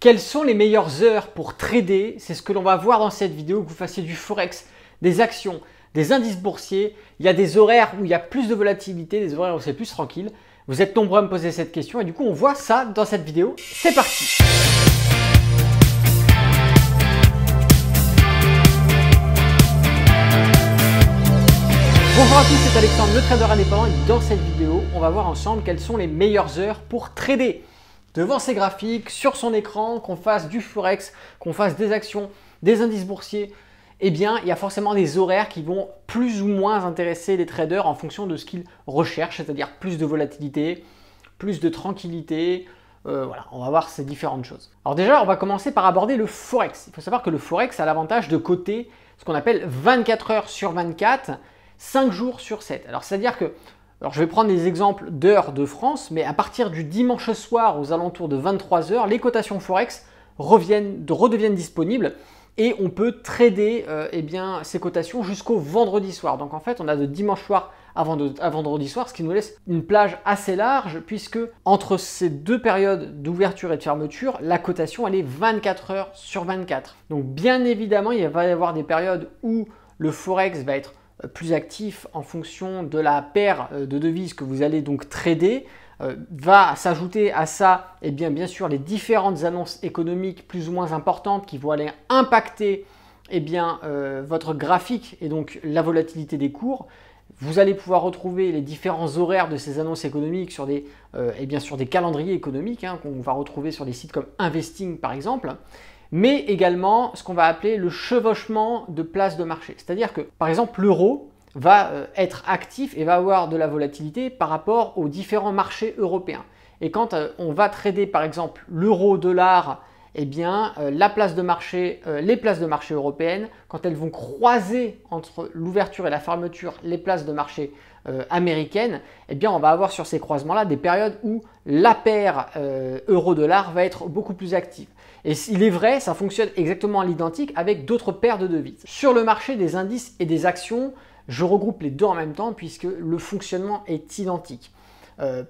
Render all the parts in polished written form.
Quelles sont les meilleures heures pour trader? C'est ce que l'on va voir dans cette vidéo, que vous fassiez du forex, des actions, des indices boursiers. Il y a des horaires où il y a plus de volatilité, des horaires où c'est plus tranquille. Vous êtes nombreux à me poser cette question et du coup on voit ça dans cette vidéo. C'est parti! Bonjour à tous, c'est Alexandre, le trader indépendant, et dans cette vidéo, on va voir ensemble quelles sont les meilleures heures pour trader. Devant ces graphiques, sur son écran, qu'on fasse du forex, qu'on fasse des actions, des indices boursiers, eh bien, il y a forcément des horaires qui vont plus ou moins intéresser les traders en fonction de ce qu'ils recherchent, c'est-à-dire plus de volatilité, plus de tranquillité. Voilà, on va voir ces différentes choses. Alors déjà, on va commencer par aborder le forex. Il faut savoir que le forex a l'avantage de coter ce qu'on appelle 24 heures sur 24, 5 jours sur 7. Alors, c'est-à-dire que, je vais prendre des exemples d'heures de France, mais à partir du dimanche soir aux alentours de 23 h, les cotations forex redeviennent disponibles et on peut trader ces cotations jusqu'au vendredi soir. Donc en fait, on a de dimanche soir à vendredi soir, ce qui nous laisse une plage assez large puisque entre ces deux périodes d'ouverture et de fermeture, la cotation elle est 24 heures sur 24. Donc bien évidemment, il va y avoir des périodes où le forex va être plus actif en fonction de la paire de devises que vous allez donc trader. Va s'ajouter à ça bien sûr les différentes annonces économiques plus ou moins importantes qui vont aller impacter votre graphique et donc la volatilité des cours. Vous allez pouvoir retrouver les différents horaires de ces annonces économiques sur des calendriers économiques qu'on va retrouver sur des sites comme Investing par exemple, mais également ce qu'on va appeler le chevauchement de places de marché. C'est-à-dire que, par exemple, l'euro va être actif et va avoir de la volatilité par rapport aux différents marchés européens. Et quand on va trader, par exemple, l'euro-dollar, les places de marché européennes, quand elles vont croiser entre l'ouverture et la fermeture les places de marché américaines, on va avoir sur ces croisements-là des périodes où la paire euro-dollar va être beaucoup plus active. Et il est vrai, ça fonctionne exactement à l'identique avec d'autres paires de devises. Sur le marché des indices et des actions, je regroupe les deux en même temps puisque le fonctionnement est identique.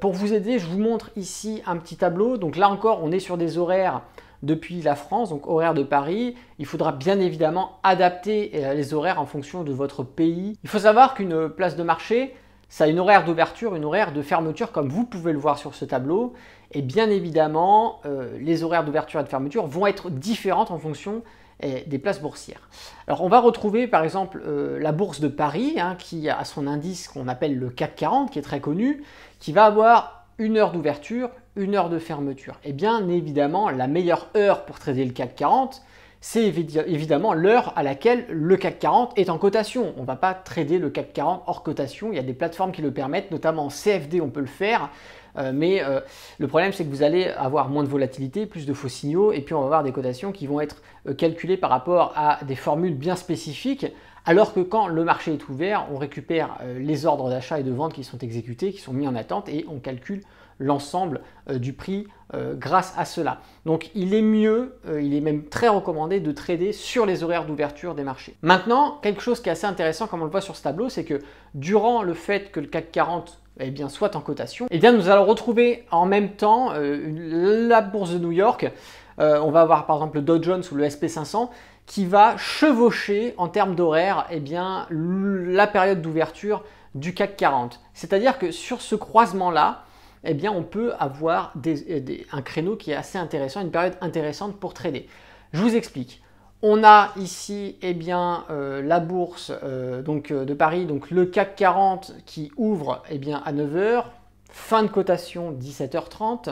Pour vous aider, je vous montre ici un petit tableau. Donc là encore, on est sur des horaires depuis la France, donc horaire de Paris. Il faudra bien évidemment adapter les horaires en fonction de votre pays. Il faut savoir qu'une place de marché, ça a une horaire d'ouverture, une horaire de fermeture, comme vous pouvez le voir sur ce tableau. Et bien évidemment, les horaires d'ouverture et de fermeture vont être différentes en fonction des places boursières. Alors on va retrouver par exemple la bourse de Paris qui a son indice qu'on appelle le CAC 40 qui est très connu, qui va avoir une heure d'ouverture, une heure de fermeture. Et bien évidemment, la meilleure heure pour trader le CAC 40, c'est évidemment l'heure à laquelle le CAC 40 est en cotation. On ne va pas trader le CAC 40 hors cotation, il y a des plateformes qui le permettent, notamment en CFD on peut le faire. Mais le problème c'est que vous allez avoir moins de volatilité, plus de faux signaux et puis on va avoir des cotations qui vont être calculées par rapport à des formules bien spécifiques alors que quand le marché est ouvert, on récupère les ordres d'achat et de vente qui sont exécutés, qui sont mis en attente et on calcule l'ensemble du prix grâce à cela. Donc il est mieux, il est même très recommandé de trader sur les horaires d'ouverture des marchés. Maintenant, quelque chose qui est assez intéressant comme on le voit sur ce tableau, c'est que durant le fait que le CAC 40 soit en cotation, nous allons retrouver en même temps la bourse de New York. On va avoir par exemple le Dow Jones ou le SP500 qui va chevaucher en termes d'horaire la période d'ouverture du CAC 40. C'est-à-dire que sur ce croisement-là, on peut avoir un créneau qui est assez intéressant, une période intéressante pour trader. Je vous explique. On a ici la bourse de Paris, donc le CAC 40 qui ouvre à 9 h, fin de cotation 17 h 30.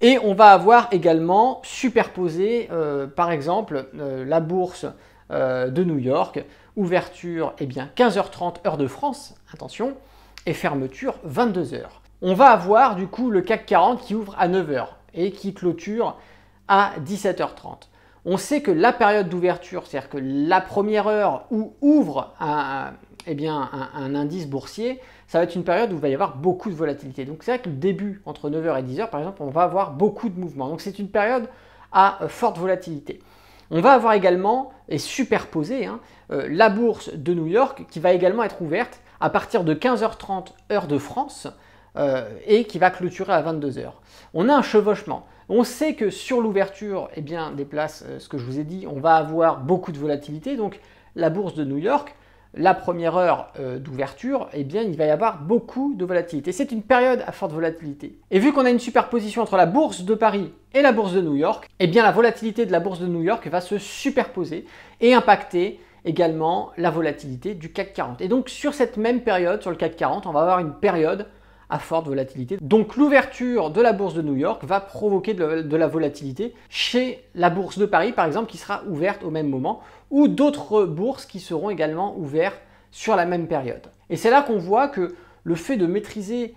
Et on va avoir également superposé par exemple la bourse de New York, ouverture 15 h 30 heure de France, attention, et fermeture 22 h. On va avoir du coup le CAC 40 qui ouvre à 9 h et qui clôture à 17 h 30. On sait que la période d'ouverture, c'est-à-dire que la première heure où ouvre un indice boursier, ça va être une période où il va y avoir beaucoup de volatilité. Donc c'est vrai que le début, entre 9 h et 10 h par exemple, on va avoir beaucoup de mouvements. Donc c'est une période à forte volatilité. On va avoir également, et superposé, la bourse de New York qui va également être ouverte à partir de 15 h 30 heure de France et qui va clôturer à 22 h. On a un chevauchement. On sait que sur l'ouverture eh bien, des places, ce que je vous ai dit, on va avoir beaucoup de volatilité. Donc la bourse de New York, la première heure d'ouverture, eh bien, il va y avoir beaucoup de volatilité. C'est une période à forte volatilité. Et vu qu'on a une superposition entre la bourse de Paris et la bourse de New York, eh bien, la volatilité de la bourse de New York va se superposer et impacter également la volatilité du CAC 40. Et donc, sur cette même période, sur le CAC 40, on va avoir une période à forte volatilité. Donc l'ouverture de la bourse de New York va provoquer de la volatilité chez la bourse de Paris, par exemple, qui sera ouverte au même moment, ou d'autres bourses qui seront également ouvertes sur la même période. Et c'est là qu'on voit que le fait de maîtriser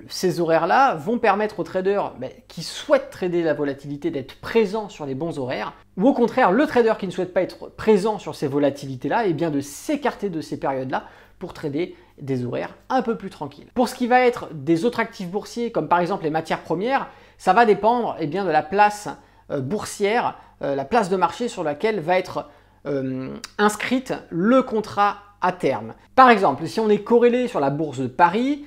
ces horaires-là vont permettre aux traders qui souhaitent trader la volatilité d'être présents sur les bons horaires, ou au contraire, le trader qui ne souhaite pas être présent sur ces volatilités-là, de s'écarter de ces périodes-là pour trader des horaires un peu plus tranquilles. Pour ce qui va être des autres actifs boursiers, comme par exemple les matières premières, ça va dépendre de la place boursière, la place de marché sur laquelle va être inscrite le contrat à terme. Par exemple, si on est corrélé sur la bourse de Paris,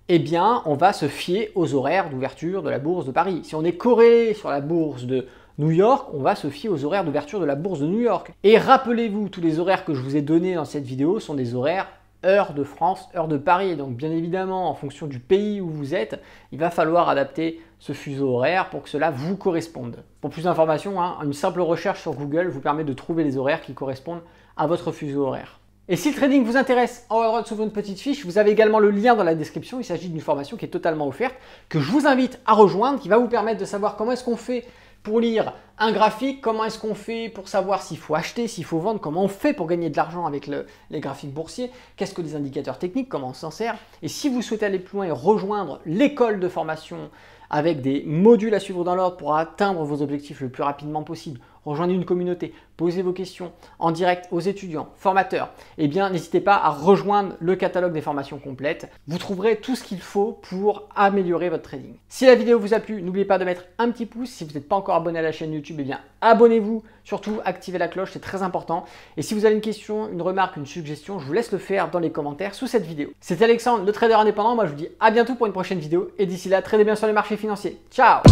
on va se fier aux horaires d'ouverture de la bourse de Paris. Si on est corrélé sur la bourse de New York, on va se fier aux horaires d'ouverture de la bourse de New York. Et rappelez-vous, tous les horaires que je vous ai donnés dans cette vidéo sont des horaires heure de France, heure de Paris. Donc bien évidemment, en fonction du pays où vous êtes, il va falloir adapter ce fuseau horaire pour que cela vous corresponde. Pour plus d'informations, une simple recherche sur Google vous permet de trouver les horaires qui correspondent à votre fuseau horaire. Et si le trading vous intéresse, en haut à droite sur une petite fiche, vous avez également le lien dans la description. Il s'agit d'une formation qui est totalement offerte, que je vous invite à rejoindre, qui va vous permettre de savoir comment est-ce qu'on fait pour lire un graphique, comment est-ce qu'on fait pour savoir s'il faut acheter, s'il faut vendre, comment on fait pour gagner de l'argent avec les graphiques boursiers, qu'est-ce que les indicateurs techniques, comment on s'en sert. Et si vous souhaitez aller plus loin et rejoindre l'école de formation avec des modules à suivre dans l'ordre pour atteindre vos objectifs le plus rapidement possible, rejoignez une communauté, posez vos questions en direct aux étudiants, formateurs, n'hésitez pas à rejoindre le catalogue des formations complètes. Vous trouverez tout ce qu'il faut pour améliorer votre trading. Si la vidéo vous a plu, n'oubliez pas de mettre un petit pouce. Si vous n'êtes pas encore abonné à la chaîne YouTube, abonnez-vous. Surtout, activez la cloche, c'est très important. Et si vous avez une question, une remarque, une suggestion, je vous laisse le faire dans les commentaires sous cette vidéo. C'était Alexandre, le trader indépendant. Moi, je vous dis à bientôt pour une prochaine vidéo. Et d'ici là, tradez bien sur les marchés financiers. Ciao!